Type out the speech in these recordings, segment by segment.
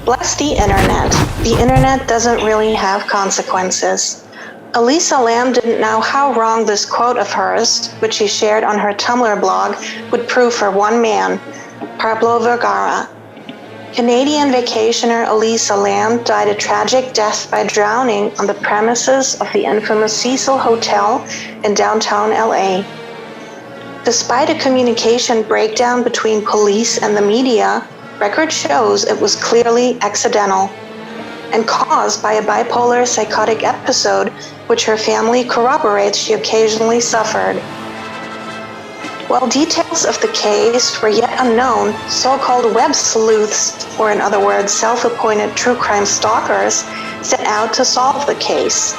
Bless the internet. The internet doesn't really have consequences. Elisa Lam didn't know how wrong this quote of hers, which she shared on her Tumblr blog, would prove for one man, Pablo Vergara. Canadian vacationer Elisa Lam died a tragic death by drowning on the premises of the infamous Cecil Hotel in downtown LA. Despite a communication breakdown between police and the media, record shows it was clearly accidental and caused by a bipolar psychotic episode which her family corroborates she occasionally suffered. While details of the case were yet unknown, so-called web sleuths, or in other words, self-appointed true crime stalkers, set out to solve the case.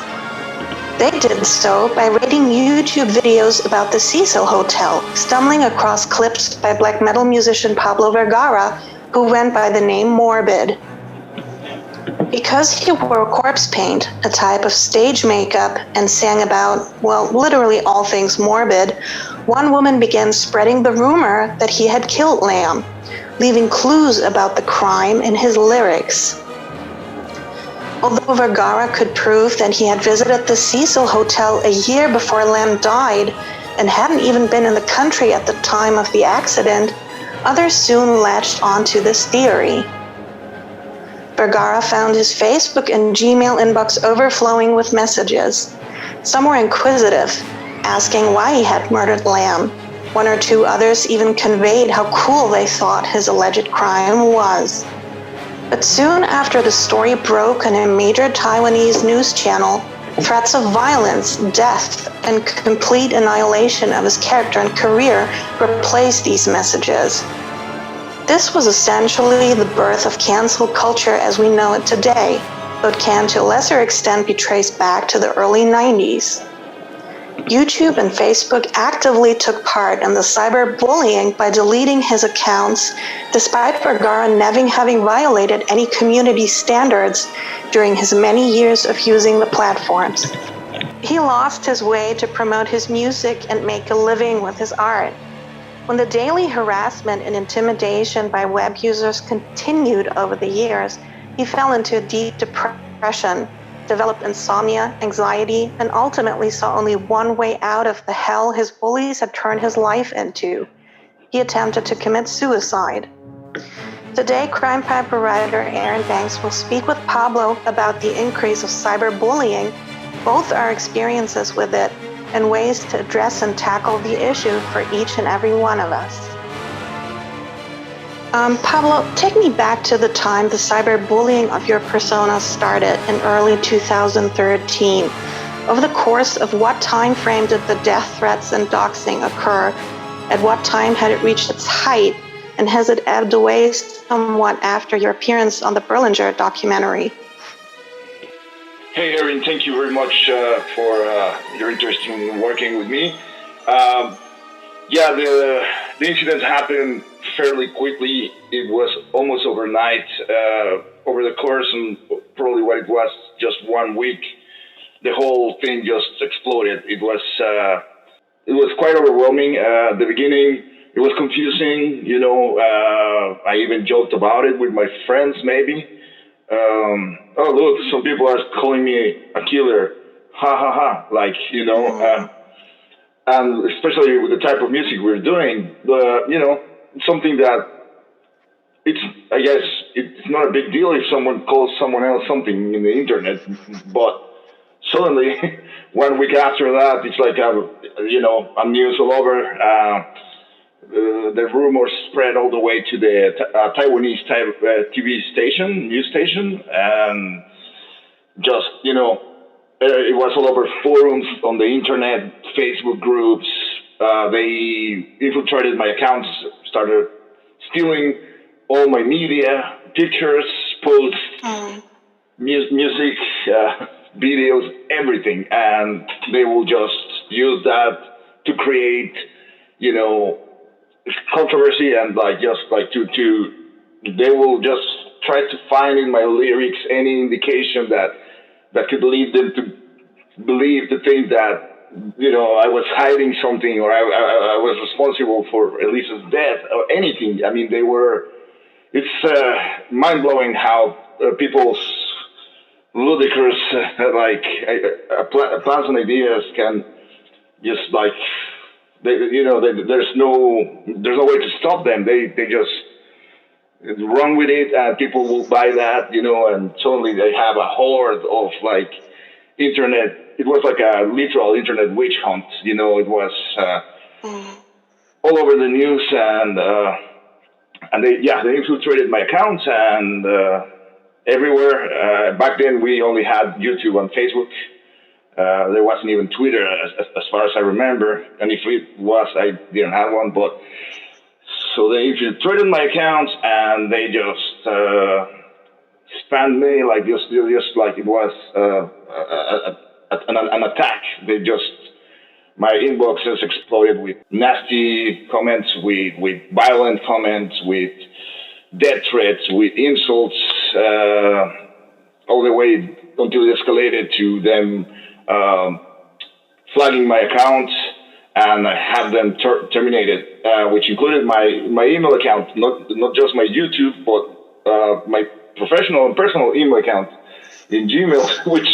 They did so by raiding YouTube videos about the Cecil Hotel, stumbling across clips by black metal musician Pablo Vergara, who went by the name Morbid. Because he wore corpse paint, a type of stage makeup, and sang about, well, literally all things morbid, one woman began spreading the rumor that he had killed Lam, leaving clues about the crime in his lyrics. Although Vergara could prove that he had visited the Cecil Hotel a year before Lam died and hadn't even been in the country at the time of the accident, others soon latched onto this theory. Vergara found his Facebook and Gmail inbox overflowing with messages. Some were inquisitive, asking why he had murdered Lam. One or two others even conveyed how cool they thought his alleged crime was. But soon after the story broke on a major Taiwanese news channel, threats of violence, death, and complete annihilation of his character and career replaced these messages. This was essentially the birth of cancel culture as we know it today, though it can to a lesser extent be traced back to the early 90s. YouTube and Facebook actively took part in the cyberbullying by deleting his accounts, despite Vergara never having violated any community standards during his many years of using the platforms. He lost his way to promote his music and make a living with his art. When the daily harassment and intimidation by web users continued over the years, he fell into a deep depression, developed insomnia, anxiety, and ultimately saw only one way out of the hell his bullies had turned his life into. He attempted to commit suicide. Today, CrimePiper writer Erin Banks will speak with Pablo about the increase of cyberbullying, both our experiences with it, and ways to address and tackle the issue for each and every one of us. Pablo, take me back to the time the cyberbullying of your persona started in early 2013. Over the course of what time frame did the death threats and doxing occur? At what time had it reached its height? And has it ebbed away somewhat after your appearance on the Berlinger documentary? Hey, Erin, thank you very much for your interest in working with me. The incident happened fairly quickly. It was almost overnight. Over the course of probably what it was, just 1 week, the whole thing just exploded. It was quite overwhelming. At the beginning, it was confusing. I even joked about it with my friends, maybe. Oh, look, some people are calling me a killer. Ha ha ha. And especially with the type of music we're doing, something that I guess it's not a big deal if someone calls someone else something in the internet, but suddenly 1 week after that, it's like, news all over. The rumors spread all the way to the Taiwanese TV station, news station, and just, it was all over forums on the internet, Facebook groups. They infiltrated my accounts, started stealing all my media, pictures, posts, music, videos, everything. And they will just use that to create, controversy and they will just try to find in my lyrics any indication that could lead them to believe the thing that I was hiding something or I was responsible for Elisa's death or anything. I mean, they were it's mind-blowing how people's ludicrous plans and ideas can just like there's no way to stop them. They just run with it, and people will buy that, and suddenly they have a horde of like internet. It was like a literal internet witch hunt. It was all over the news, and they infiltrated my accounts and everywhere. Back then, we only had YouTube and Facebook. There wasn't even Twitter, as far as I remember, and if it was, I didn't have one. But so they infiltrated my accounts, and they just spammed me like just like it was an attack. My inboxes exploded with nasty comments, with violent comments, with death threats, with insults, all the way until it escalated to them flagging my accounts and have them terminated, which included my email account, not just my YouTube, but my professional and personal email account in Gmail, which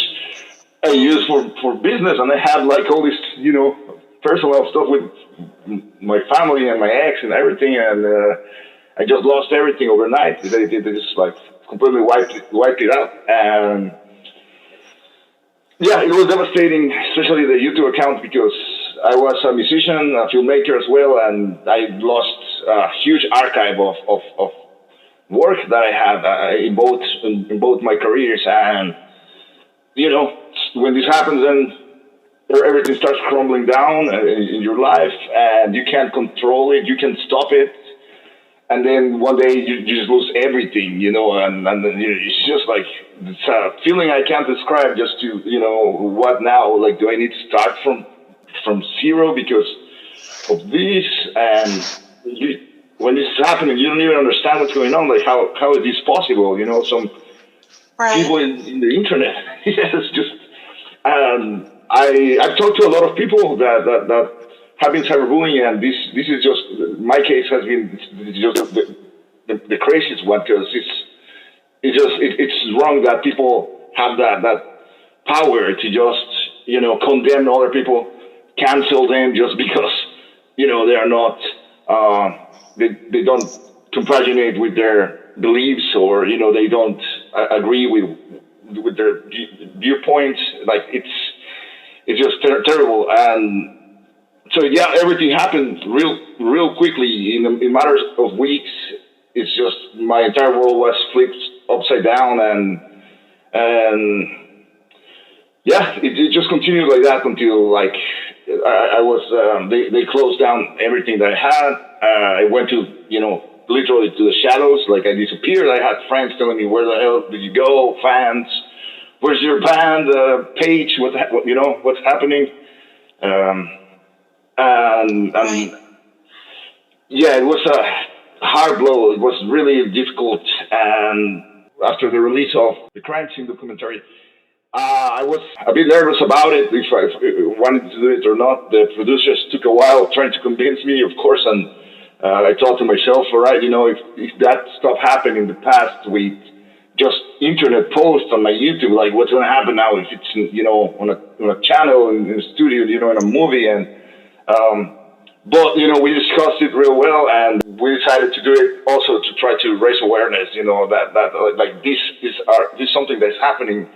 I use for business, and I had like all this, personal stuff with my family and my ex and everything, and I just lost everything overnight. They just like completely wiped it out, and yeah, it was devastating, especially the YouTube account, because I was a musician, a filmmaker as well, and I lost a huge archive of work that I had in both my careers, and when this happens, then everything starts crumbling down in your life, and you can't control it, you can't stop it, and then one day you just lose everything, and it's just like it's a feeling I can't describe. Just to what now? Like, do I need to start from zero because of this? And when this is happening, you don't even understand what's going on. Like, how is this possible? Some people in the internet. It's just. I've talked to a lot of people that have been cyberbullying, and this is just my case has been just the craziest one, because it's wrong that people have that power to just condemn other people, cancel them just because they are not they don't compaginate with their beliefs, or they don't agree with their viewpoints. Like, it's just terrible. And so everything happened real quickly in matters of weeks. It's just my entire world was flipped upside down, and it just continued like that until like I was they closed down everything that I had. I went to literally to the shadows. Like, I disappeared. I had friends telling me, "Where the hell did you go?" Fans, "Where's your band page? What's happening?" And yeah, it was a hard blow. It was really difficult. And after the release of the crime scene documentary, I was a bit nervous about it, if I wanted to do it or not. The producers took a while trying to convince me, of course, and I thought to myself, all right, if that stuff happened in the past with just internet posts on my YouTube, like, what's going to happen now if it's on a channel in a studio, in a movie? And but we discussed it real well, and we decided to do it also to try to raise awareness. That like this is something that's happening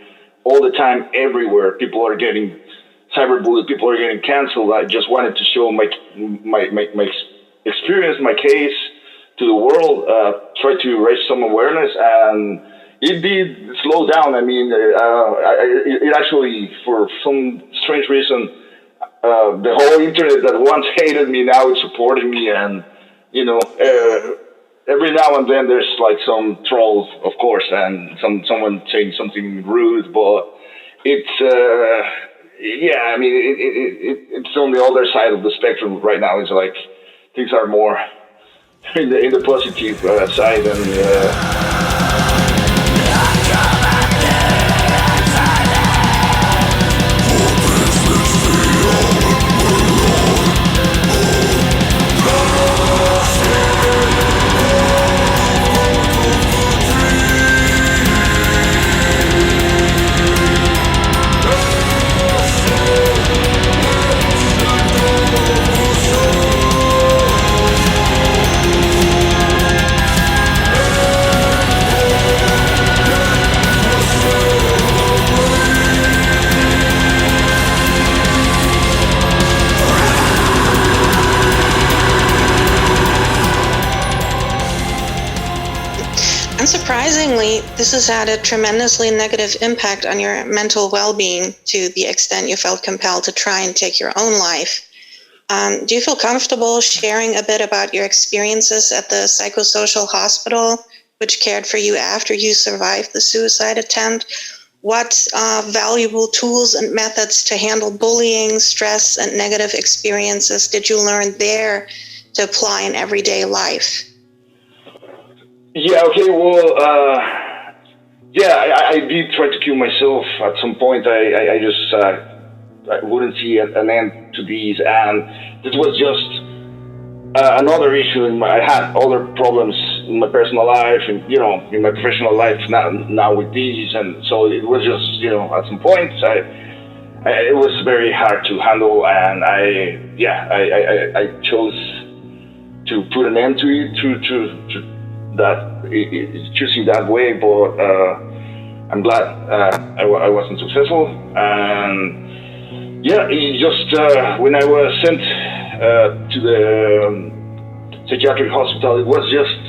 all the time, everywhere. People are getting cyberbullied. People are getting canceled. I just wanted to show my experience, my case to the world. Try to raise some awareness, and it did slow down. I mean, it actually, for some strange reason, the whole internet that once hated me now is supporting me, and every now and then there's like some trolls, of course, and someone saying something rude, but it's I mean, it's on the other side of the spectrum right now. It's like things are more in the positive side, and Unsurprisingly, this has had a tremendously negative impact on your mental well-being to the extent you felt compelled to try and take your own life. Do you feel comfortable sharing a bit about your experiences at the psychosocial hospital, which cared for you after you survived the suicide attempt? What valuable tools and methods to handle bullying, stress, and negative experiences did you learn there to apply in everyday life? Yeah, okay, well, I did try to kill myself at some point. I just I wouldn't see an end to these, and this was just another issue. I had other problems in my personal life, and in my professional life now with these, and so it was just at some point it was very hard to handle, and I chose to put an end to it to that choosing that way, but I'm glad I wasn't successful, and. Yeah, it just when I was sent to the psychiatric hospital, it was just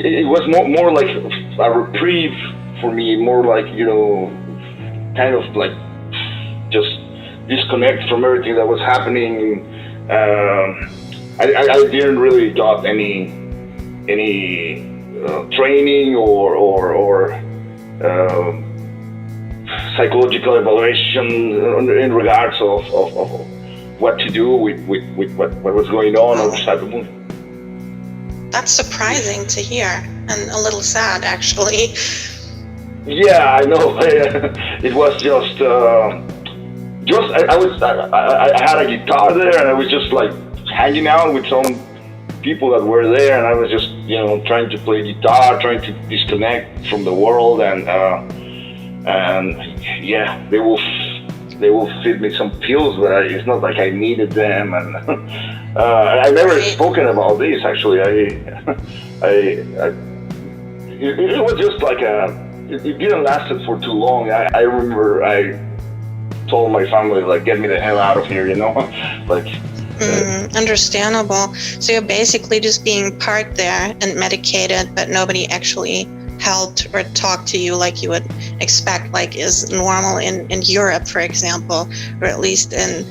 it was more like a reprieve for me, more like kind of like just disconnect from everything that was happening. I didn't really got any training or psychological evaluation in regards of what to do with what was going on Cyberbulliyng. That's surprising to hear, and a little sad, actually. Yeah, I know. It was just I had a guitar there, and I was just like hanging out with some people that were there, and I was just trying to play guitar, trying to disconnect from the world, and yeah, they will feed me some pills, but it's not like I needed them, and I never spoken about this actually. It was just like it didn't last for too long. I remember I told my family, like, get me the hell out of here, like. Understandable. So you're basically just being parked there and medicated, but nobody actually helped or talked to you like you would expect, like is normal in Europe, for example, or at least in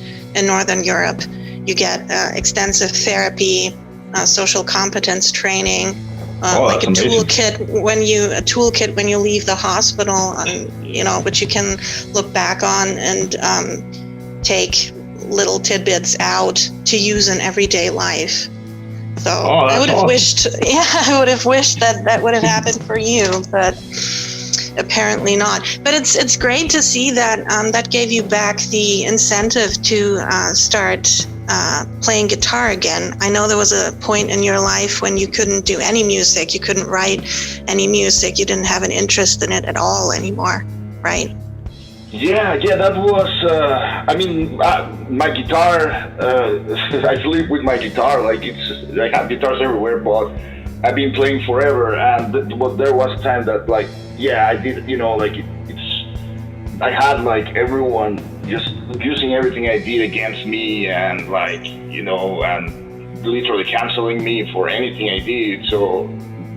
Northern Europe. You get extensive therapy, social competence training, like a toolkit when you leave the hospital, which you can look back on and take little tidbits out to use in everyday life. So I would have wished that would have happened for you, but apparently not. But it's great to see that that gave you back the incentive to start playing guitar again. I know there was a point in your life when you couldn't do any music, you couldn't write any music, you didn't have an interest in it at all anymore, right? Yeah, that was, my guitar, I sleep with my guitar, like I have guitars everywhere, but I've been playing forever, but there was a time that, like, I did, I had, like, everyone just using everything I did against me, and, like, and literally canceling me for anything I did, so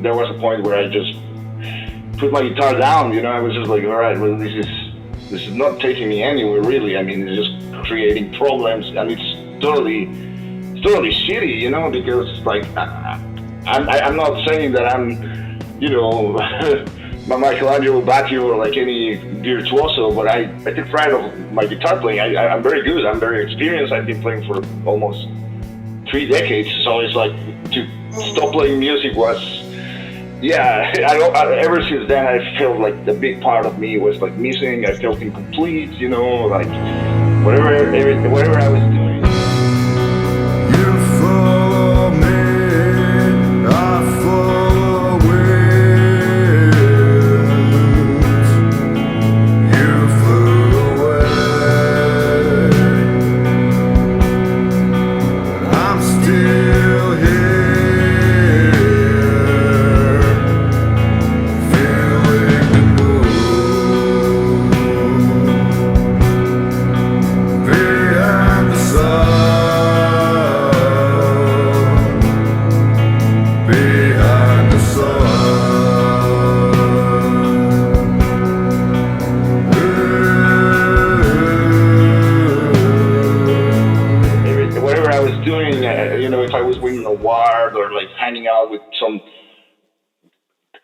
there was a point where I just put my guitar down, I was just like, all right, well, this is not taking me anywhere, really. I mean, it's just creating problems, and it's totally shitty, because, like, I'm not saying that I'm, my Michelangelo Bacchio or like any virtuoso, but I take pride of my guitar playing. I'm very good. I'm very experienced. I've been playing for almost 3 decades, so it's like to stop playing music was. Yeah, ever since then I felt like the big part of me was like missing. I felt incomplete, like whatever I was doing. You follow me, I follow it. You flew away, I'm still here. Behind the sun. criminal ward or like hanging out with some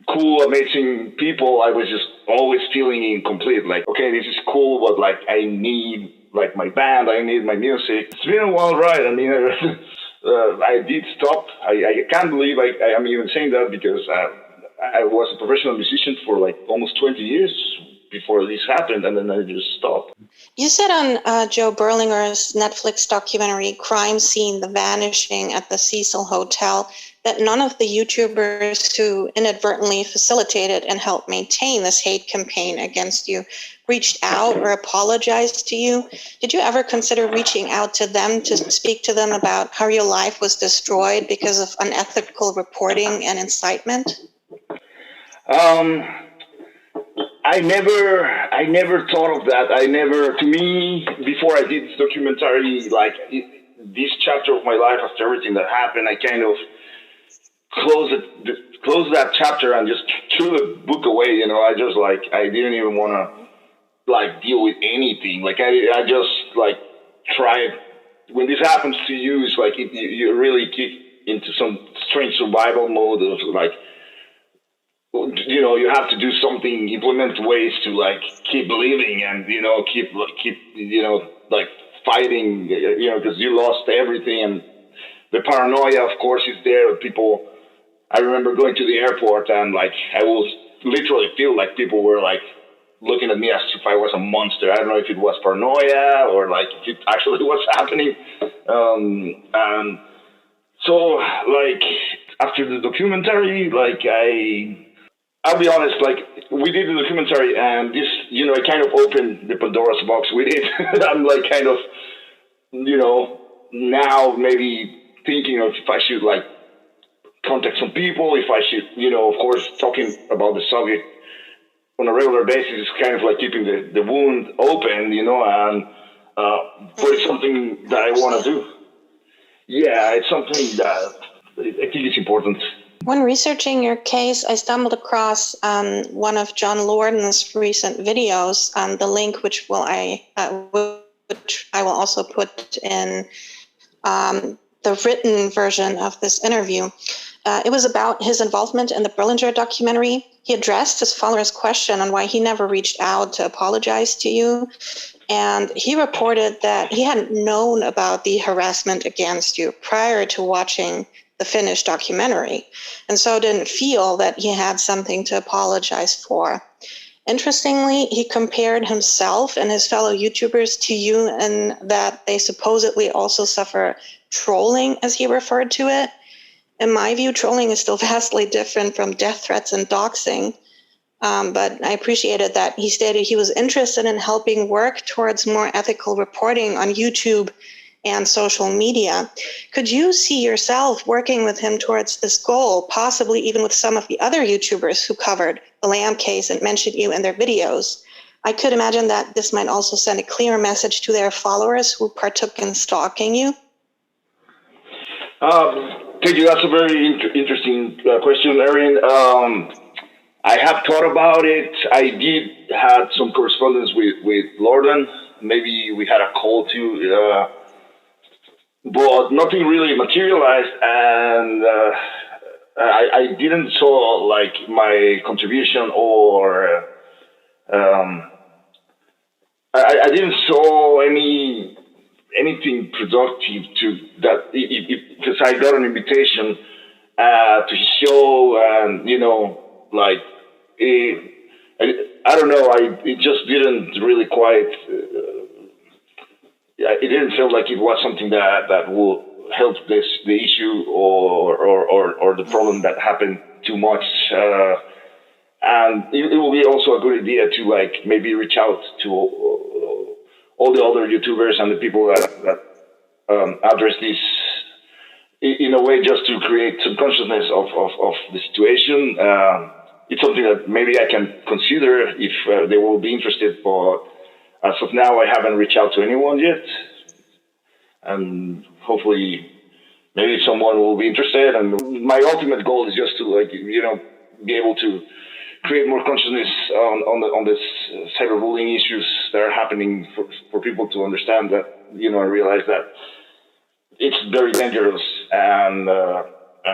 cool, amazing people, I was just always feeling incomplete. Like, okay, this is cool, but like I need like my band, I need my music. It's been a wild ride. I mean, I did stop. I can't believe I'm even saying that because I was a professional musician for like almost 20 years before this happened, and then I just stopped. You said on Joe Berlinger's Netflix documentary, Crime Scene, The Vanishing at the Cecil Hotel, that none of the YouTubers who inadvertently facilitated and helped maintain this hate campaign against you reached out or apologized to you. Did you ever consider reaching out to them to speak to them about how your life was destroyed because of unethical reporting and incitement? I never thought of that. To me, before I did this documentary, like this chapter of my life, after everything that happened, I kind of closed that chapter and just threw the book away. You know, I just I didn't even want to deal with anything. Like I just tried. When this happens to you, it's like you really kick into some strange survival mode of you have to do something, implement ways to keep living and keep fighting, because you lost everything, and the paranoia, of course, is there. People, I remember going to the airport and I will literally feel like people were looking at me as if I was a monster. I don't know if it was paranoia or if it actually was happening. And so after the documentary, I'll be honest, we did the documentary and this, it kind of opened the Pandora's box with it. I'm kind of, now maybe thinking of if I should contact some people, if I should, of course, talking about the subject on a regular basis is kind of keeping the wound open, and but it's something that I want to do. Yeah, it's something that I think is important. When researching your case, I stumbled across one of John Lorden's recent videos, the link which I will also put in the written version of this interview. It was about his involvement in the Berlinger documentary. He addressed his follower's question on why he never reached out to apologize to you. And he reported that he hadn't known about the harassment against you prior to watching the finished documentary, and so didn't feel that he had something to apologize for. Interestingly, he compared himself and his fellow YouTubers to you in that they supposedly also suffer trolling, as he referred to it. In my view, trolling is still vastly different from death threats and doxing. But I appreciated that he stated he was interested in helping work towards more ethical reporting on YouTube and social media. Could you see yourself working with him towards this goal, possibly even with some of the other YouTubers who covered the Lamb case and mentioned you in their videos? I could imagine that this might also send a clear message to their followers who partook in stalking you. Thank you. That's a very interesting question, Erin. I have thought about it. I did have some correspondence with Lorden. Maybe we had a call too. But nothing really materialized, and I didn't saw my contribution, or I didn't saw anything productive to that, because I got an invitation to his show, and I don't know, it just didn't really quite. It didn't feel like it was something that would help the issue or the problem that happened too much. And it will be also a good idea to maybe reach out to all the other YouTubers and the people that address this in a way, just to create some consciousness of the situation. It's something that maybe I can consider if they will be interested, but as of now, I haven't reached out to anyone yet, and hopefully, maybe someone will be interested. And my ultimate goal is just to, be able to create more consciousness on this cyberbullying issues that are happening for people to understand that, and realize that it's very dangerous, and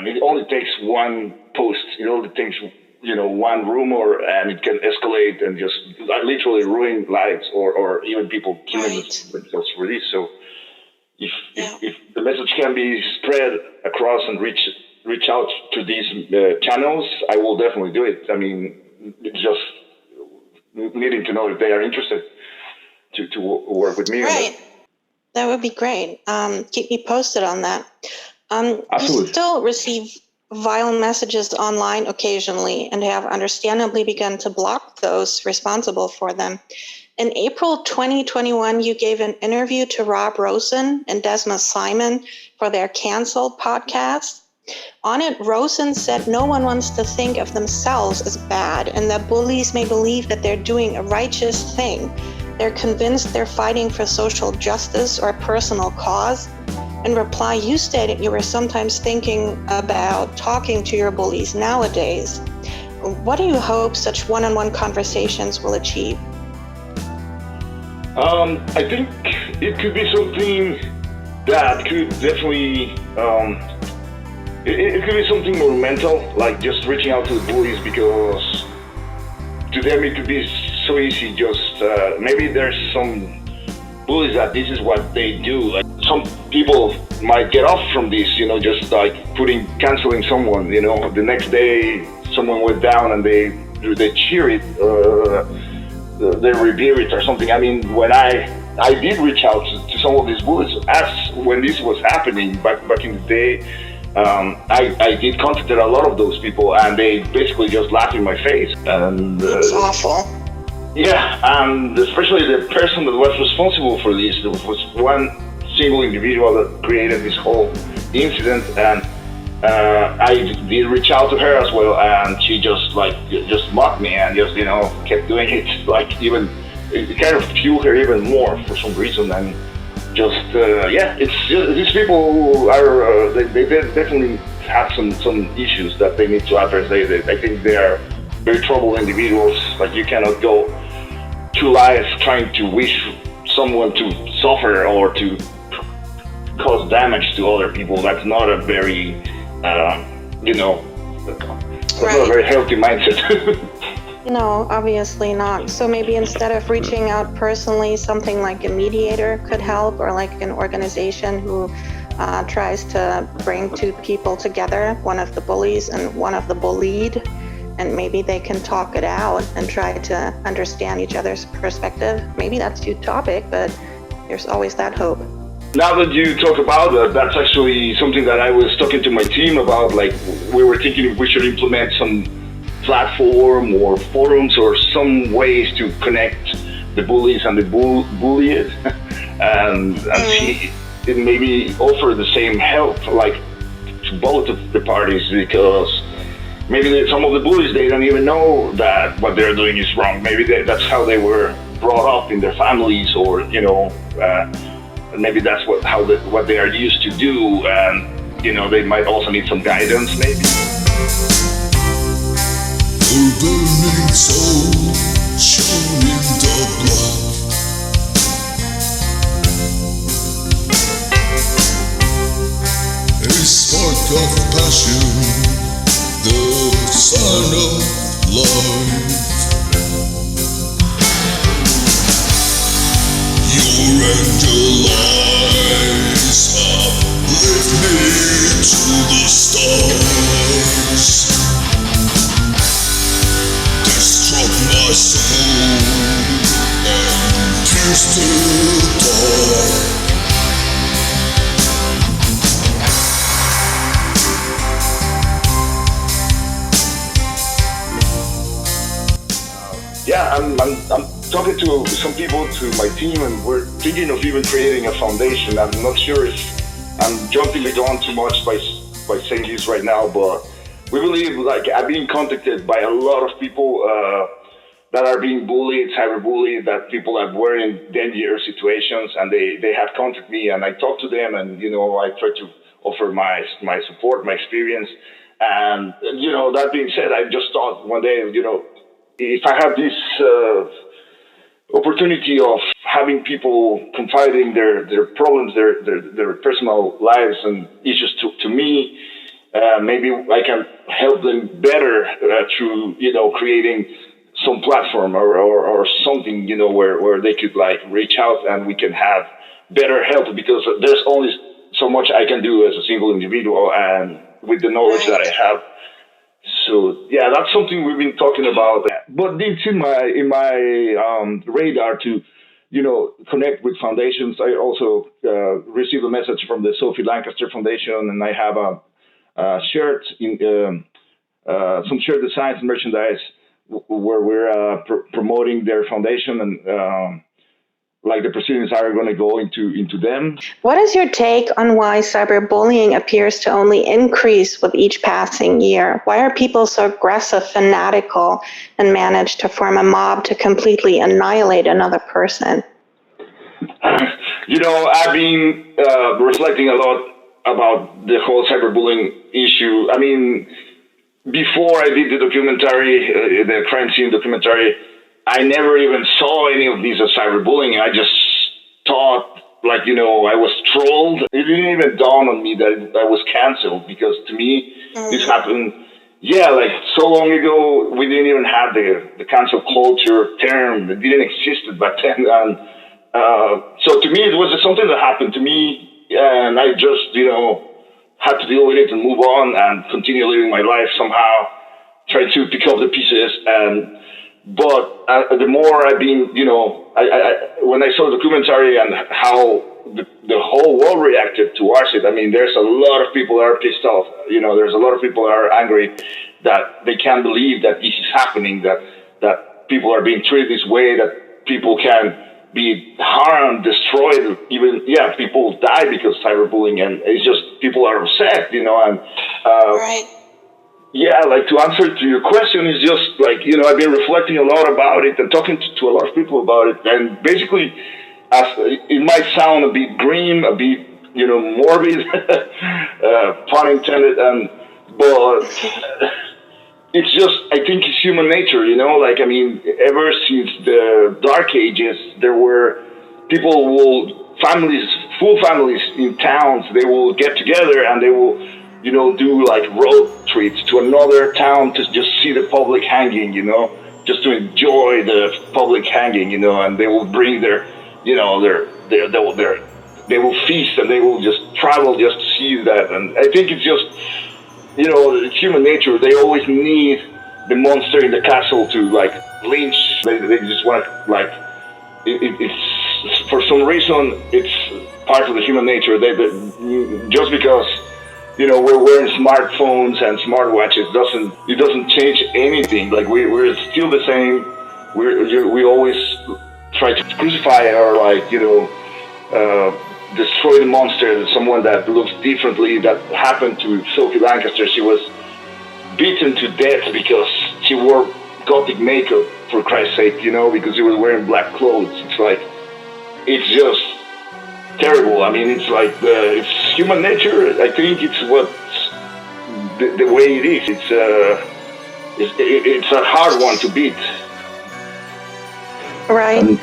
it only takes one post. It only takes one rumor, and it can escalate and just literally ruin lives, or even people killing themselves for this. So if the message can be spread across and reach out to these channels, I will definitely do it. I mean, it's just needing to know if they are interested to work with me. Right. That would be great. Keep me posted on that. Absolutely. You still receive vile messages online occasionally and have understandably begun to block those responsible for them. In April 2021, you gave an interview to Rob Rosen and Desma Simon for their Canceled podcast. On it, Rosen said no one wants to think of themselves as bad and that bullies may believe that they're doing a righteous thing. They're convinced they're fighting for social justice or a personal cause. In reply, you stated you were sometimes thinking about talking to your bullies nowadays. What do you hope such one-on-one conversations will achieve? I think it could be something that could definitely, it could be something more mental, like just reaching out to the bullies, because to them it could be so easy. Just maybe there's some bullies that this is what they do. Like some people might get off from this, just like canceling someone. The next day someone went down and they cheer it, they revere it or something. I mean, when I did reach out to some of these bullies as when this was happening back in the day. I did contact a lot of those people, and they basically just laughed in my face. And it's awful. Yeah, and especially the person that was responsible for this, there was one single individual that created this whole incident, and I did reach out to her as well, and she just mocked me and just kept doing it, like even it kind of fueled her even more for some reason. And just it's just, these people are they definitely have some issues that they need to address. I think they are very troubled individuals. Like, you cannot go through life trying to wish someone to suffer or to cause damage to other people. That's not a very that's not a very healthy mindset. No, obviously not. So maybe instead of reaching out personally, something like a mediator could help, or like an organization who tries to bring two people together, one of the bullies and one of the bullied, and maybe they can talk it out and try to understand each other's perspective. Maybe that's utopic, but there's always that hope. Now that you talk about that, that's actually something that I was talking to my team about. Like, we were thinking if we should implement some platform or forums or some ways to connect the bullies and the bullied, and see it maybe offer the same help, like, to both of the parties, because maybe some of the bullies, they don't even know that what they're doing is wrong. Maybe that's how they were brought up in their families, or maybe that's what they are used to do, and they might also need some guidance, maybe. Your burning soul shone in the black. A spark of passion, the sign of life. Your angel eyes uplift me to the stars. Struck my soul and pierced the dark. I'm talking to some people, to my team, and we're thinking of even creating a foundation. I'm not sure if I'm jumping the gun too much by saying this right now, but we believe, like, I've been contacted by a lot of people that are being bullied, cyberbullied, that people that were in dangerous situations, and they have contacted me, and I talk to them, and I try to offer my support, my experience, and that being said, I just thought one day, if I have this opportunity of having people confiding their problems, their personal lives and issues to me. Maybe I can help them better through, creating some platform or something, where they could like reach out and we can have better help, because there's only so much I can do as a single individual and with the knowledge that I have. So yeah, that's something we've been talking about. But it's in my radar to, connect with foundations. I also received a message from the Sophie Lancaster Foundation, and I have a shirt in some shirt designs and merchandise where we're promoting their foundation, and like the proceedings are going to go into them. What is your take on why cyberbullying appears to only increase with each passing year? Why are people so aggressive, fanatical, and manage to form a mob to completely annihilate another person? I've been reflecting a lot about the whole cyberbullying issue. I mean, before I did the documentary, the crime scene documentary, I never even saw any of these as cyberbullying. I just thought, I was trolled. It didn't even dawn on me that I was canceled, because to me, this happened, so long ago. We didn't even have the cancel culture term. It didn't exist back then. And so to me, it was just something that happened to me, and I just, had to deal with it and move on and continue living my life somehow, try to pick up the pieces. But the more I've been, when I saw the documentary and how the whole world reacted towards it, I mean, there's a lot of people that are pissed off. There's a lot of people that are angry that they can't believe that this is happening, that people are being treated this way, that people can be harmed, destroyed, even, people die because of cyberbullying, and it's just, people are upset, and Right. yeah, to answer to your question is just I've been reflecting a lot about it and talking to a lot of people about it. And basically, as it might sound a bit grim, a bit, morbid, pun intended, but it's just, I think it's human nature, ever since the dark ages, there were full families in towns, they will get together and they will, do road trips to another town to just see the public hanging, just to enjoy the public hanging, and they will bring they will feast and they will just travel just to see that. And I think it's just, it's human nature. They always need the monster in the castle to lynch. They just want it's for some reason it's part of the human nature. They just because we're wearing smartphones and smartwatches doesn't change anything. We're still the same. We always try to crucify or destroy the monster, someone that looks differently. That happened to Sophie Lancaster. She was beaten to death because she wore gothic makeup, for Christ's sake, because she was wearing black clothes. It's just terrible. I mean, it's human nature. I think it's what's the way it is. It's a hard one to beat. Right.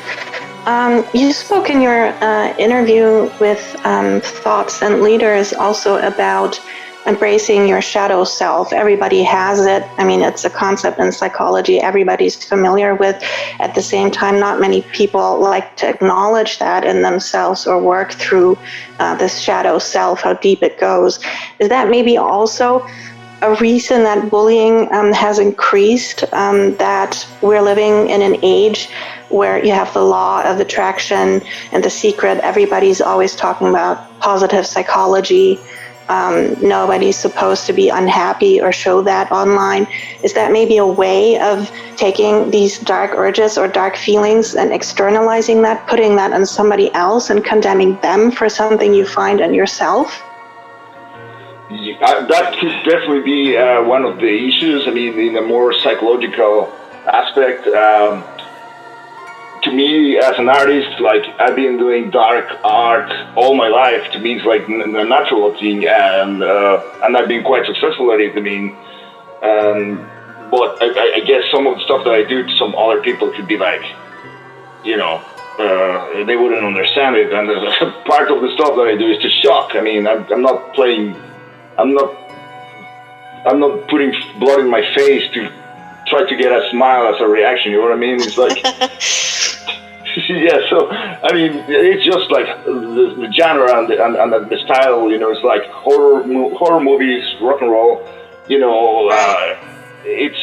You spoke in your interview with Thoughts and Leaders also about embracing your shadow self. Everybody has it. I mean, it's a concept in psychology everybody's familiar with. At the same time, not many people like to acknowledge that in themselves or work through this shadow self, how deep it goes. Is that maybe also a reason that bullying has increased, that we're living in an age where you have the law of attraction and The Secret? Everybody's always talking about positive psychology. Nobody's supposed to be unhappy or show that online. Is that maybe a way of taking these dark urges or dark feelings and externalizing that, putting that on somebody else and condemning them for something you find in yourself? That could definitely be one of the issues. I mean, in a more psychological aspect. To me, as an artist, I've been doing dark art all my life. To me, it's a natural thing, and I've been quite successful at it. I mean, but I guess some of the stuff that I do to some other people could be they wouldn't understand it. And part of the stuff that I do is to shock. I mean, I'm not playing, I'm not putting blood in my face to try to get a smile as a reaction. You know what I mean? It's like, yeah. So I mean, it's just like the genre and the style. It's like horror movies, rock and roll. It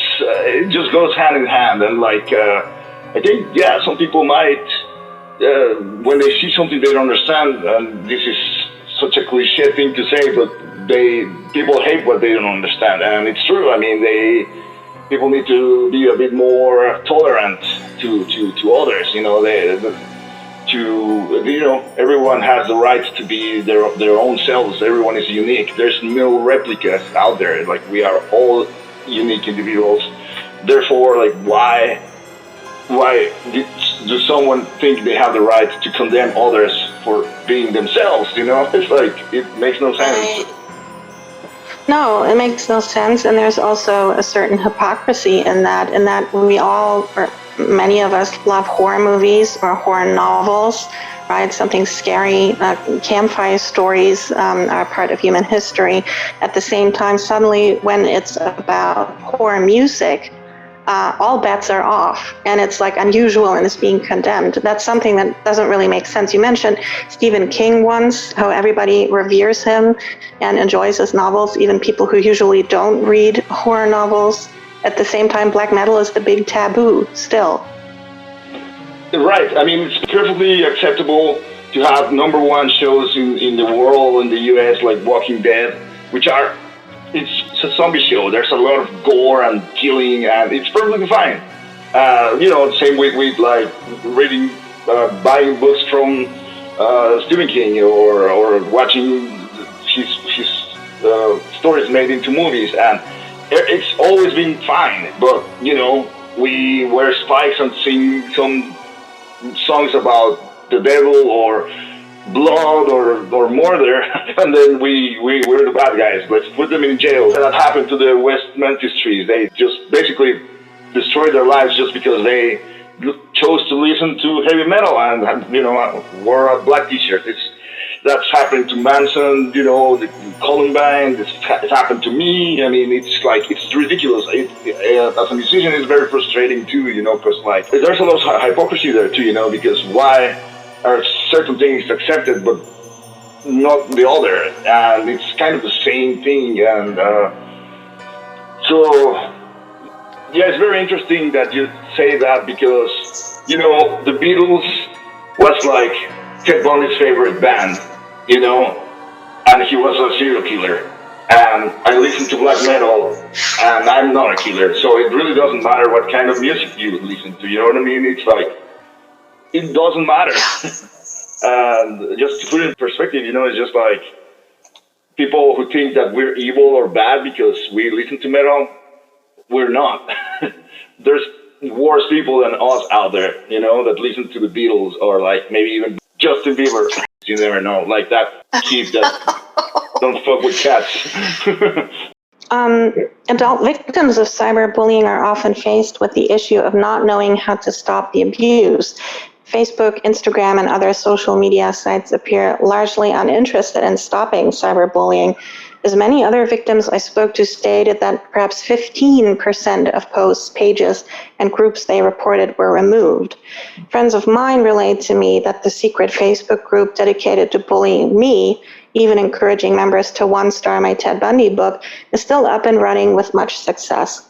just goes hand in hand. And like, I think, some people might, when they see something they don't understand, and this is such a cliche thing to say, but people hate what they don't understand, and it's true. I mean, people need to be a bit more tolerant to others. Everyone has the right to be their own selves. Everyone is unique. There's no replicas out there. Like, we are all unique individuals. Therefore, like, why does someone think they have the right to condemn others for being themselves? It's like, it makes no sense. No, it makes no sense, and there's also a certain hypocrisy in that we all, or many of us, love horror movies or horror novels, right? Something scary. Campfire stories are part of human history. At the same time, suddenly, when it's about horror music, all bets are off, and it's like unusual and it's being condemned. That's something that doesn't really make sense. You mentioned Stephen King once, how everybody reveres him and enjoys his novels, even people who usually don't read horror novels. At the same time, black metal is the big taboo still. Right. I mean, it's perfectly acceptable to have #1 shows in the world, in the US, like Walking Dead, it's a zombie show. There's a lot of gore and killing, and it's perfectly fine. Same with like reading, buying books from Stephen King, or watching his stories made into movies, and it's always been fine. But we wear spikes and sing some songs about the devil or blood or murder, and then we're the bad guys. Let's put them in jail. That happened to the West Memphis Trees. They just basically destroyed their lives just because they chose to listen to heavy metal and wore a black t-shirt. That's happened to Manson, the Columbine. It's happened to me. I mean, it's ridiculous. As a musician, it's very frustrating too, because like there's a lot of hypocrisy there too, because why are certain things accepted but not the other? And it's kind of the same thing. And it's very interesting that you say that, because the Beatles was like Ted Bundy's favorite band, and he was a serial killer. And I listen to black metal, and I'm not a killer, so it really doesn't matter what kind of music you listen to. You know what I mean? It's like, it doesn't matter. And just to put it in perspective, it's just like people who think that we're evil or bad because we listen to metal. We're not. There's worse people than us out there, that listen to the Beatles, or like maybe even Justin Bieber. You never know. Like that kid that don't fuck with cats. Adult victims of cyberbullying are often faced with the issue of not knowing how to stop the abuse. Facebook, Instagram, and other social media sites appear largely uninterested in stopping cyberbullying, as many other victims I spoke to stated that perhaps 15% of posts, pages, and groups they reported were removed. Friends of mine relayed to me that the secret Facebook group dedicated to bullying me, even encouraging members to one-star my Ted Bundy book, is still up and running with much success.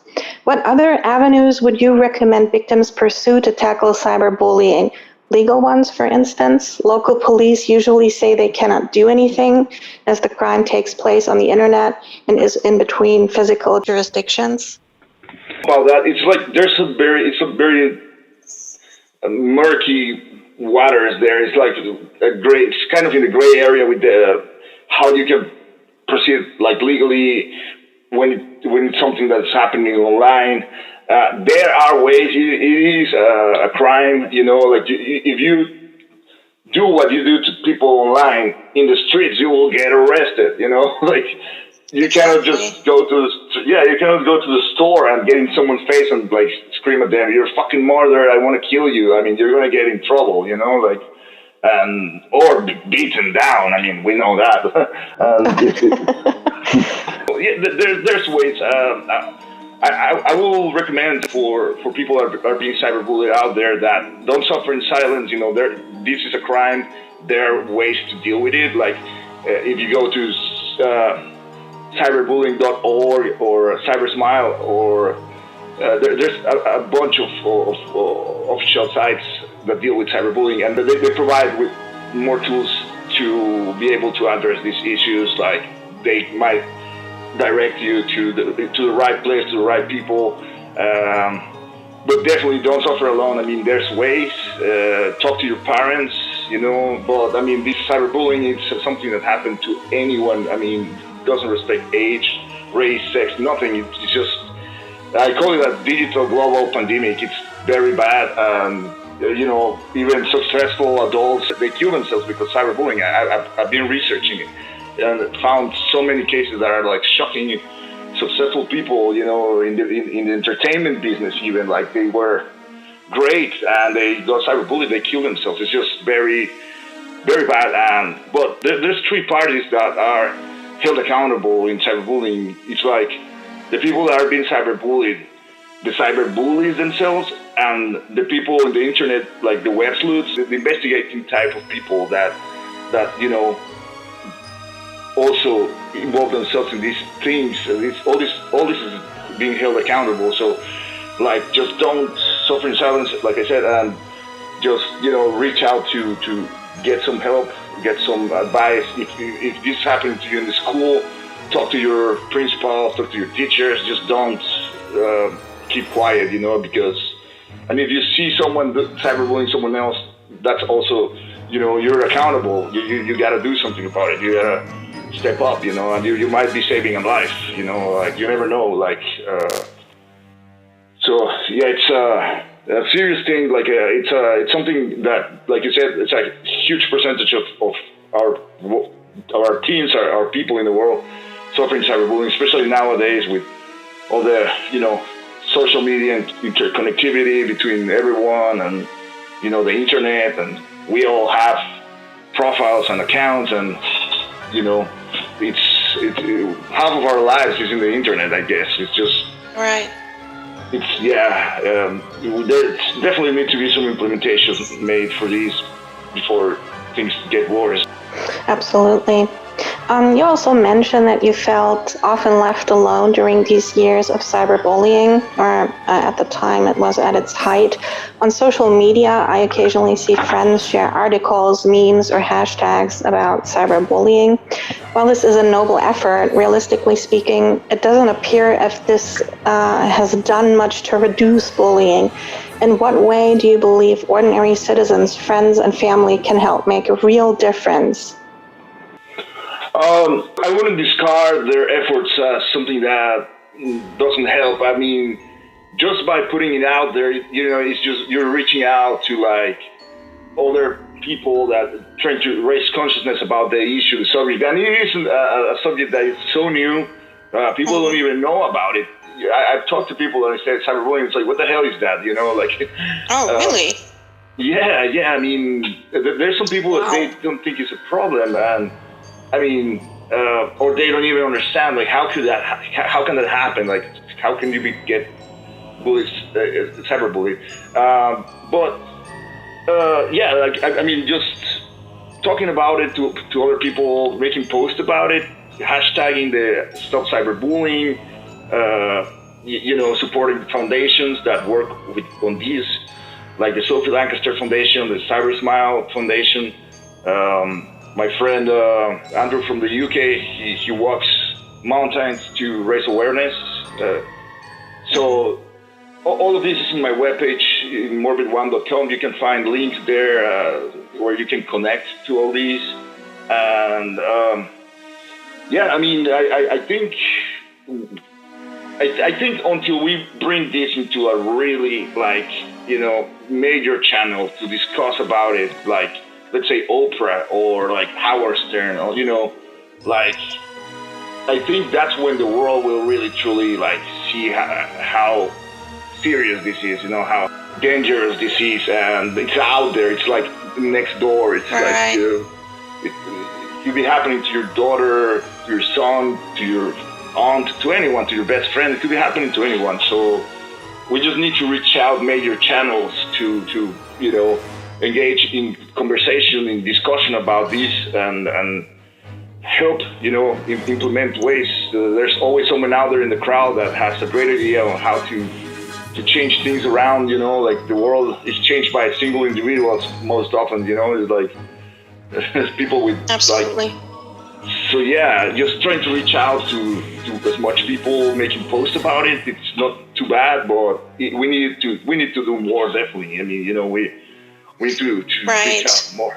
What other avenues would you recommend victims pursue to tackle cyberbullying? Legal ones, for instance. Local police usually say they cannot do anything as the crime takes place on the internet and is in between physical jurisdictions. About that, it's like it's a very murky waters there. It's like it's kind of in the gray area with how you can proceed like legally when it's something that's happening online. There are ways. It is a crime, like if you do what you do to people online in the streets, you will get arrested, like You cannot just go to you cannot go to the store and get in someone's face and like scream at them, "You're a fucking murderer! I want to kill you!" I mean, you're gonna get in trouble, you know, like, or beaten down. I mean, we know that. There's ways. I will recommend for people that are being cyberbullied out there that don't suffer in silence. You know, this is a crime. There are ways to deal with it. Like if you go to cyberbullying.org or Cybersmile, or there's a bunch of official sites that deal with cyberbullying, and they provide with more tools to be able to address these issues. Like they might direct you to the right place, to the right people, but definitely don't suffer alone. I mean, there's ways. Talk to your parents, you know. But I mean, this cyberbullying is something that happened to anyone. I mean, doesn't respect age, race, sex, nothing. It's just, I call it a digital global pandemic. It's very bad. You know, even successful adults, they kill themselves because cyberbullying. I've been researching it and found so many cases that are like shocking. Successful people, you know, in the entertainment business, even, like, they were great and they got cyberbullied, they killed themselves. It's just very, very bad. But there's three parties that are held accountable in cyberbullying. It's like the people that are being cyberbullied, the cyberbullies themselves, and the people on the internet, like the web sleuths, the investigating type of people that you know, also involve themselves in these things. All this is being held accountable. So, like, just don't suffer in silence, like I said, and just, you know, reach out to get some help, get some advice. If this is happening to you in the school, talk to your principals, talk to your teachers. Just don't keep quiet, you know, because, and if you see someone cyberbullying someone else, that's also, you know, you're accountable. You got to do something about it. You got to step up, you know, and you might be saving a life, you know, like, you never know, like, so yeah, it's a serious thing. Like, it's something that, like you said, it's a huge percentage of our teens, our people in the world suffering cyberbullying, especially nowadays with all the, you know, social media and interconnectivity between everyone, and, you know, the internet, and we all have profiles and accounts, and, you know, it's half of our lives is in the internet, I guess. It's just right. It's there definitely need to be some implementations made for these before things get worse. Absolutely. You also mentioned that you felt often left alone during these years of cyberbullying, or at the time it was at its height. On social media, I occasionally see friends share articles, memes, or hashtags about cyberbullying. While this is a noble effort, realistically speaking, it doesn't appear if this has done much to reduce bullying. In what way do you believe ordinary citizens, friends, and family can help make a real difference? I wouldn't discard their efforts as something that doesn't help. I mean, just by putting it out there, you know, it's just, you're reaching out to, like, older people that trying to raise consciousness about the issue, the subject. And it is a subject that is so new. People don't even know about it. I've talked to people that say cyberbullying. It's like, what the hell is that? You know, like. Oh, really? Yeah. I mean, there's some people that they don't think it's a problem, and I mean, or they don't even understand, like, how can that happen? Like, how can you get bullied, cyberbullied? Yeah, like, I mean, just talking about it to other people, making posts about it, hashtagging the Stop Cyberbullying, you know, supporting foundations that work on these, like the Sophie Lancaster Foundation, the Cybersmile Foundation. My friend Andrew from the UK, he walks mountains to raise awareness. So all of this is in my webpage, in morbid1.com. You can find links there where you can connect to all these. And yeah, I mean, I think until we bring this into a really, like, you know, major channel to discuss about it, like, let's say Oprah or like Howard Stern, or, you know, like, I think that's when the world will really truly like see how serious this is, how dangerous this is, and it's out there. It's like next door. It's like it could be happening to your daughter, to your son, to your aunt, to anyone, to your best friend. It could be happening to anyone. So we just need to reach out major channels to engage in conversation, in discussion about this, and help, implement ways. There's always someone out there in the crowd that has a great idea on how to change things around, like the world is changed by a single individual most often, it's like people with absolutely. So yeah, just trying to reach out to as much people, making posts about it. It's not too bad, but we need to do more, definitely. I mean, we need to reach out more.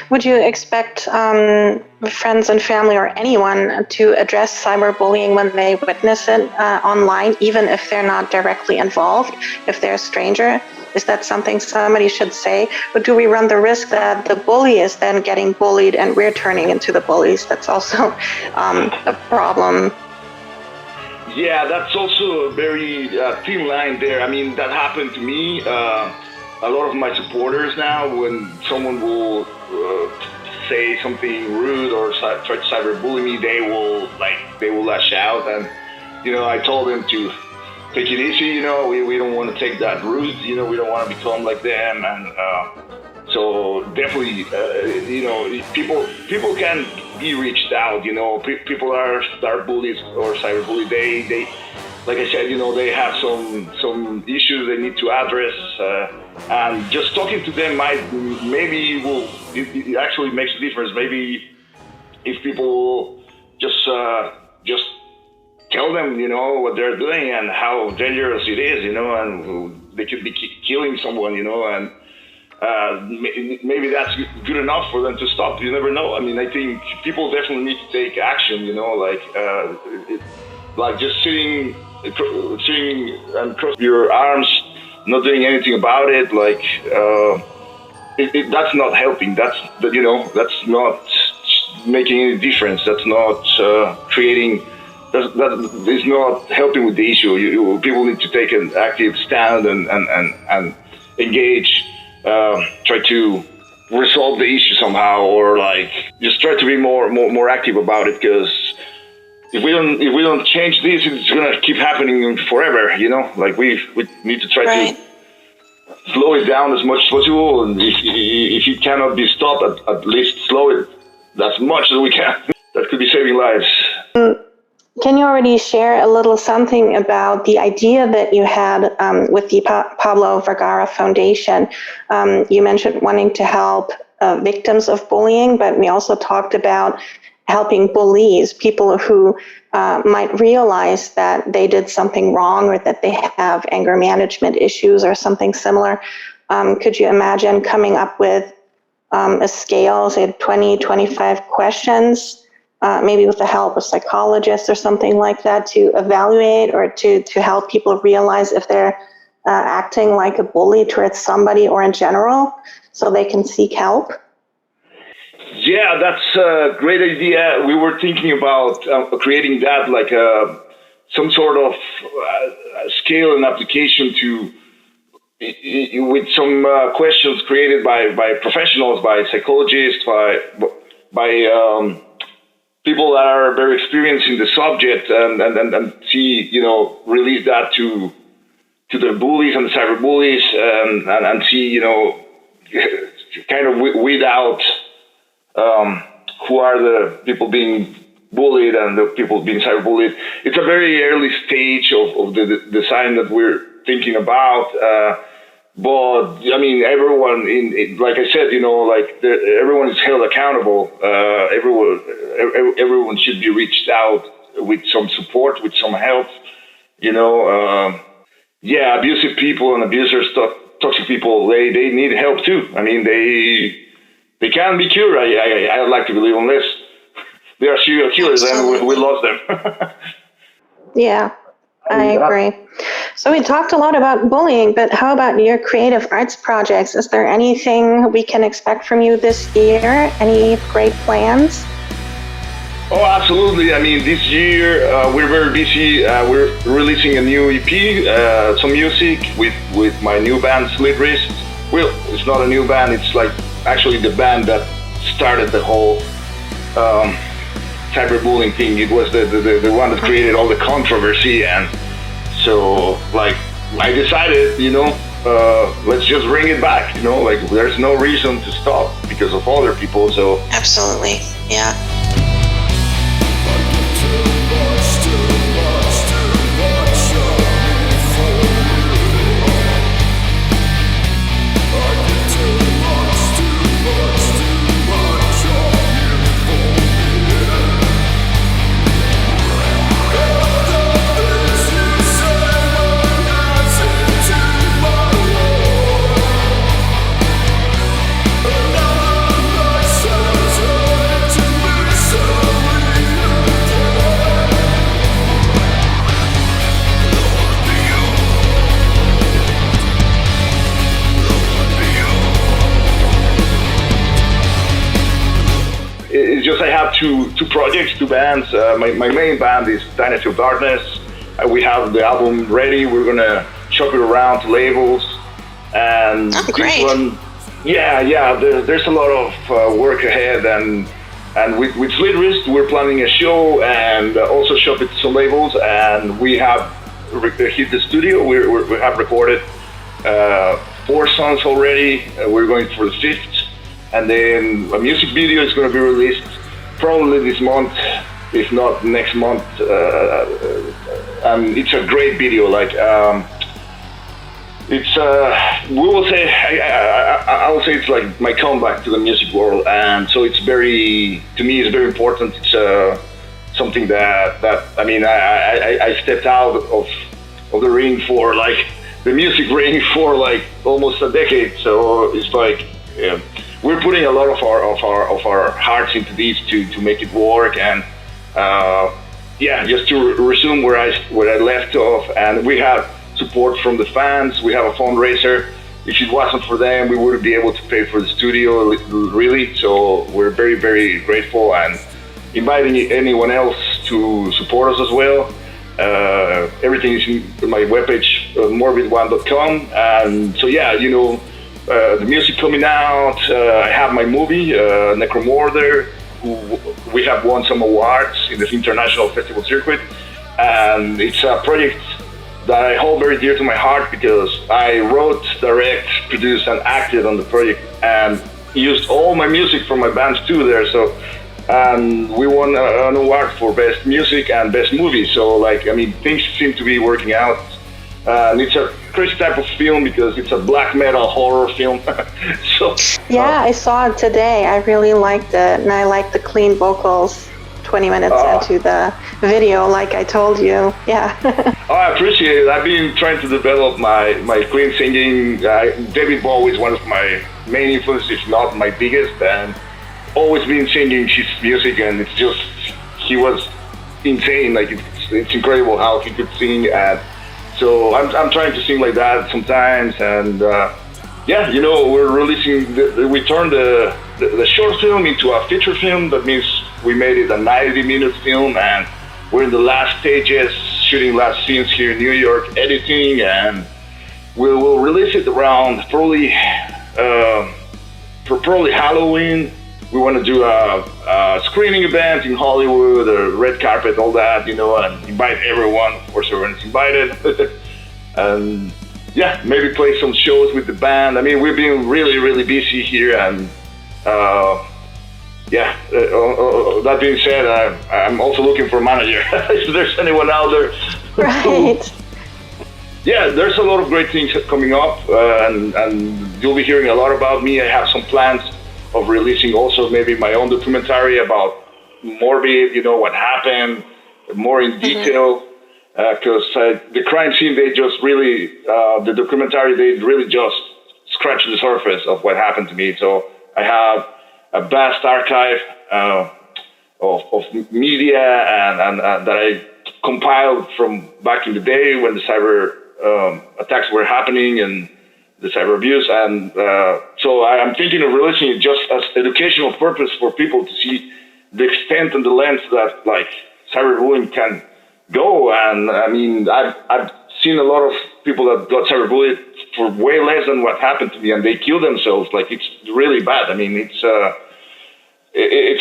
Would you expect friends and family or anyone to address cyberbullying when they witness it online, even if they're not directly involved, if they're a stranger? Is that something somebody should say? Or do we run the risk that the bully is then getting bullied and we're turning into the bullies? That's also a problem. Yeah, that's also a very thin line there. I mean, that happened to me. A lot of my supporters now, when someone will say something rude or try to cyberbully me, they will lash out, and I told them to take it easy. We don't want to take that route. We don't want to become like them, and so definitely, people can be reached out. People are bullies or cyberbullied. They like I said, they have some issues they need to address. And just talking to them it actually makes a difference. Maybe if people just tell them, what they're doing and how dangerous it is, and they could be killing someone, and maybe that's good enough for them to stop. You never know. I mean, I think people definitely need to take action, like just sitting and cross your arms, not doing anything about it, that's not helping. That's not making any difference. That's not creating. That is not helping with the issue. People need to take an active stand and engage. Try to resolve the issue somehow, or just try to be more active about it. Because if we don't change this, it's gonna keep happening forever. We need to try to slow it down as much as possible, and if it cannot be stopped, at least slow it as much as we can. That could be saving lives. Can you already share a little something about the idea that you had with the Pablo Vergara Foundation? You mentioned wanting to help victims of bullying, but we also talked about helping bullies, people who might realize that they did something wrong or that they have anger management issues or something similar. Could you imagine coming up with a scale, say 20, 25 questions, maybe with the help of psychologists or something like that, to evaluate or to help people realize if they're acting like a bully towards somebody or in general, so they can seek help? Yeah, that's a great idea. We were thinking about creating that, like some sort of scale and application with some questions created by professionals, by psychologists, by people that are very experienced in the subject, and see, release that to the bullies and the cyberbullies, and see, kind of weed out who are the people being bullied and the people being cyberbullied. It's a very early stage of the design that we're thinking about. But I mean, everyone like I said, everyone is held accountable. Everyone should be reached out with some support, with some help. Abusive people and abusers, toxic people, they need help too. I mean, they can be cured. I'd like to believe, unless they are serial killers, and we lost them. Yeah, I agree. So we talked a lot about bullying, but how about your creative arts projects? Is there anything we can expect from you this year? Any great plans? Oh, absolutely. I mean, this year we're very busy. We're releasing a new EP, some music with my new band, Slit Wrist. Well, it's not a new band. It's like actually the band that started the whole cyberbullying thing. It was the one that created all the controversy, and so like I decided, let's just bring it back. Like there's no reason to stop because of other people. So Absolutely. Yeah. it's just I have two projects, two bands. My main band is Dynasty of Darkness. We have the album ready. We're gonna shop it around to labels, and great. This one, there's a lot of work ahead, and with Slit Wrist, we're planning a show and also shop it to labels, and we have hit the studio. We have recorded 4 songs already. We're going for the 5th. And then a music video is going to be released probably this month, if not next month. And it's a great video. Like it's, we will say, I will say it's like my comeback to the music world, and so it's very, to me, it's very important. It's something that I mean, I stepped out of the ring for like the music ring for like almost a decade. So it's like. Yeah, we're putting a lot of our hearts into these to make it work, and just to resume where I left off, and we have support from the fans. We have a fundraiser. If it wasn't for them, we wouldn't be able to pay for the studio, really. So we're very, very grateful, and inviting anyone else to support us as well. Everything is in my webpage, morbid1.com, and so the music coming out. I have my movie, Necromorder, who we have won some awards in the international festival circuit, and it's a project that I hold very dear to my heart because I wrote, direct, produced, and acted on the project, and used all my music from my bands too there. So, and we won an award for best music and best movie. So, things seem to be working out. And it's a crazy type of film because it's a black metal horror film. I saw it today. I really liked it, and I liked the clean vocals 20 minutes into the video, like I told you. Yeah. I appreciate it. I've been trying to develop my clean singing. David Bowie is one of my main influences, if not my biggest, and always been singing his music, and it's just, he was insane. Like, it's incredible how he could sing, and so I'm trying to sing like that sometimes, and we're releasing. We turned the short film into a feature film. That means we made it a 90-minute film, and we're in the last stages, shooting last scenes here in New York, editing, and we'll release it around probably Halloween. We want to do a screening event in Hollywood, a red carpet, all that, and invite everyone. Of course, everyone's invited. And maybe play some shows with the band. I mean, we've been really, really busy here, and that being said, I'm also looking for a manager. If there's anyone out there. Right. There's a lot of great things coming up, and you'll be hearing a lot about me. I have some plans of releasing also maybe my own documentary about Morbid, what happened, more in detail, because the crime scene, they just really, the documentary, they really just scratched the surface of what happened to me. So I have a vast archive of media and that I compiled from back in the day when the cyber attacks were happening and the cyber abuse, and so I'm thinking of releasing it just as educational purpose for people to see the extent and the length that like cyberbullying can go. And I mean, I've seen a lot of people that got cyberbullied for way less than what happened to me, and they kill themselves. Like, it's really bad. I mean, it's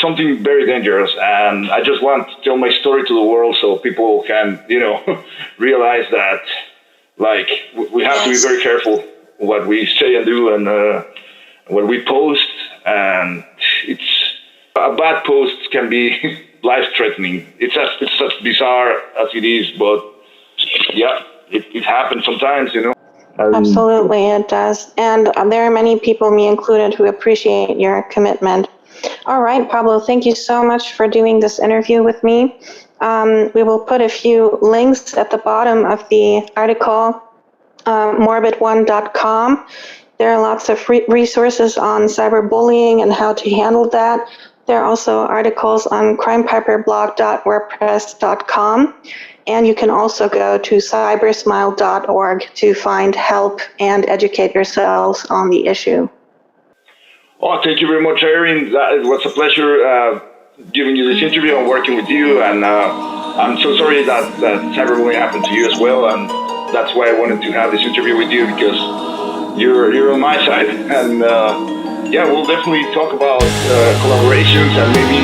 something very dangerous, and I just want to tell my story to the world so people can, realize that, like, we have to be very careful what we say and do and what we post. And a bad post can be life-threatening. It's as bizarre as it is, but yeah, it happens sometimes, Absolutely, it does. And there are many people, me included, who appreciate your commitment. All right, Pablo, thank you so much for doing this interview with me. We will put a few links at the bottom of the article, morbid1.com. There are lots of resources on cyberbullying and how to handle that. There are also articles on crimepiperblog.wordpress.com. And you can also go to cybersmile.org to find help and educate yourselves on the issue. Oh, thank you very much, Erin. It was a pleasure giving you this interview and working with you. And I'm so sorry that cyberbullying happened to you as well. And that's why I wanted to have this interview with you, because you're on my side. And yeah, we'll definitely talk about collaborations and maybe